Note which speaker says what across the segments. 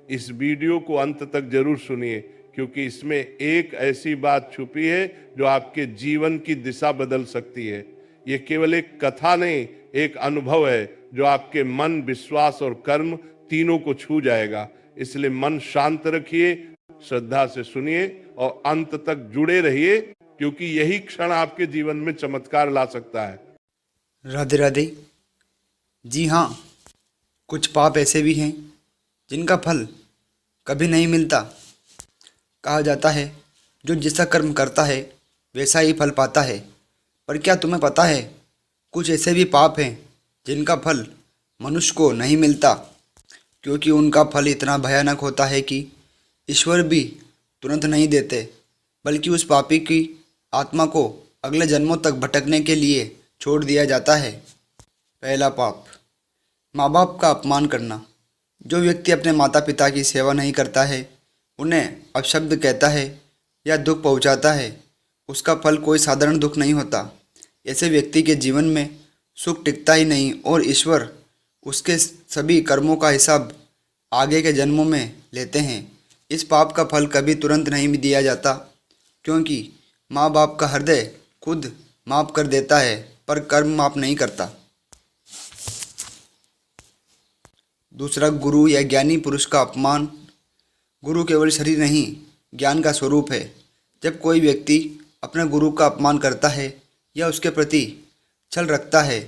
Speaker 1: इस वीडियो को अंत तक जरूर सुनिए, क्योंकि इसमें एक ऐसी बात छुपी है जो आपके जीवन की दिशा बदल सकती है। ये केवल एक कथा नहीं, एक अनुभव है जो आपके मन, विश्वास और कर्म तीनों को छू जाएगा। इसलिए मन शांत रखिए, श्रद्धा से सुनिए और अंत तक जुड़े रहिए, क्योंकि यही क्षण आपके जीवन में चमत्कार ला सकता है।
Speaker 2: राधे राधे। जी हाँ, कुछ पाप ऐसे भी हैं जिनका फल कभी नहीं मिलता। कहा जाता है जो जैसा कर्म करता है वैसा ही फल पाता है। पर क्या तुम्हें पता है, कुछ ऐसे भी पाप हैं जिनका फल मनुष्य को नहीं मिलता, क्योंकि उनका फल इतना भयानक होता है कि ईश्वर भी तुरंत नहीं देते, बल्कि उस पापी की आत्मा को अगले जन्मों तक भटकने के लिए छोड़ दिया जाता है। पहला पाप, माँ बाप का अपमान करना। जो व्यक्ति अपने माता पिता की सेवा नहीं करता है, उन्हें अपशब्द कहता है या दुख पहुंचाता है, उसका फल कोई साधारण दुख नहीं होता। ऐसे व्यक्ति के जीवन में सुख टिकता ही नहीं और ईश्वर उसके सभी कर्मों का हिसाब आगे के जन्मों में लेते हैं। इस पाप का फल कभी तुरंत नहीं दिया जाता, क्योंकि माँ बाप का हृदय खुद माफ़ कर देता है पर कर्म माफ़ नहीं करता। दूसरा, गुरु या ज्ञानी पुरुष का अपमान। गुरु केवल शरीर नहीं, ज्ञान का स्वरूप है। जब कोई व्यक्ति अपने गुरु का अपमान करता है या उसके प्रति छल रखता है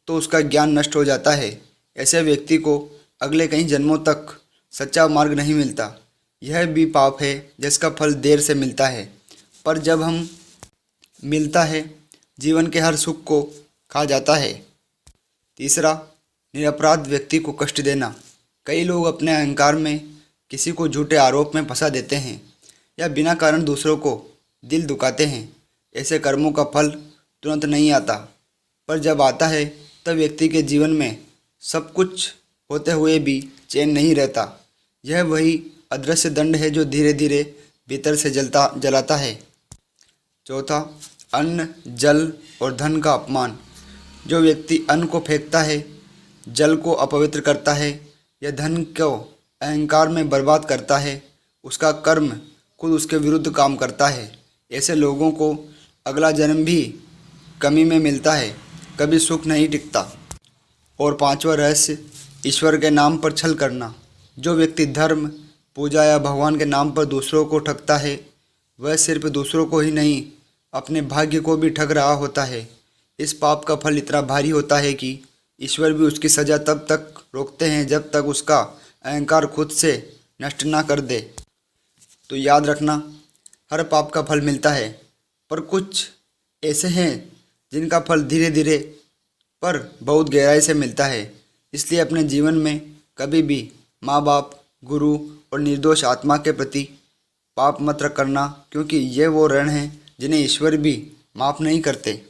Speaker 2: तो उसका ज्ञान नष्ट हो जाता है। ऐसे व्यक्ति को अगले कई जन्मों तक सच्चा मार्ग नहीं मिलता। यह भी पाप है जिसका फल देर से मिलता है, पर जब हम मिलता है जीवन के हर सुख को खा जाता है। तीसरा, निरपराध व्यक्ति को कष्ट देना। कई लोग अपने अहंकार में किसी को झूठे आरोप में फंसा देते हैं या बिना कारण दूसरों को दिल दुखाते हैं। ऐसे कर्मों का फल तुरंत नहीं आता, पर जब आता है तब व्यक्ति के जीवन में सब कुछ होते हुए भी चैन नहीं रहता। यह वही अदृश्य दंड है जो धीरे धीरे भीतर से जलाता है। चौथा, अन्न, जल और धन का अपमान। जो व्यक्ति अन्न को फेंकता है, जल को अपवित्र करता है या धन को अहंकार में बर्बाद करता है, उसका कर्म खुद उसके विरुद्ध काम करता है। ऐसे लोगों को अगला जन्म भी कमी में मिलता है, कभी सुख नहीं टिकता। और पांचवा रहस्य, ईश्वर के नाम पर छल करना। जो व्यक्ति धर्म, पूजा या भगवान के नाम पर दूसरों को ठगता है, वह सिर्फ दूसरों को ही नहीं अपने भाग्य को भी ठग रहा होता है। इस पाप का फल इतना भारी होता है कि ईश्वर भी उसकी सज़ा तब तक रोकते हैं जब तक उसका अहंकार खुद से नष्ट ना कर दे। तो याद रखना, हर पाप का फल मिलता है, पर कुछ ऐसे हैं जिनका फल धीरे धीरे पर बहुत गहराई से मिलता है। इसलिए अपने जीवन में कभी भी माँ बाप, गुरु और निर्दोष आत्मा के प्रति पाप मत करना, क्योंकि ये वो ऋण हैं जिन्हें ईश्वर भी माफ़ नहीं करते।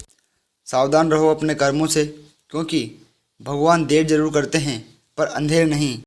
Speaker 2: सावधान रहो अपने कर्मों से, क्योंकि भगवान देर जरूर करते हैं पर अंधेर नहीं।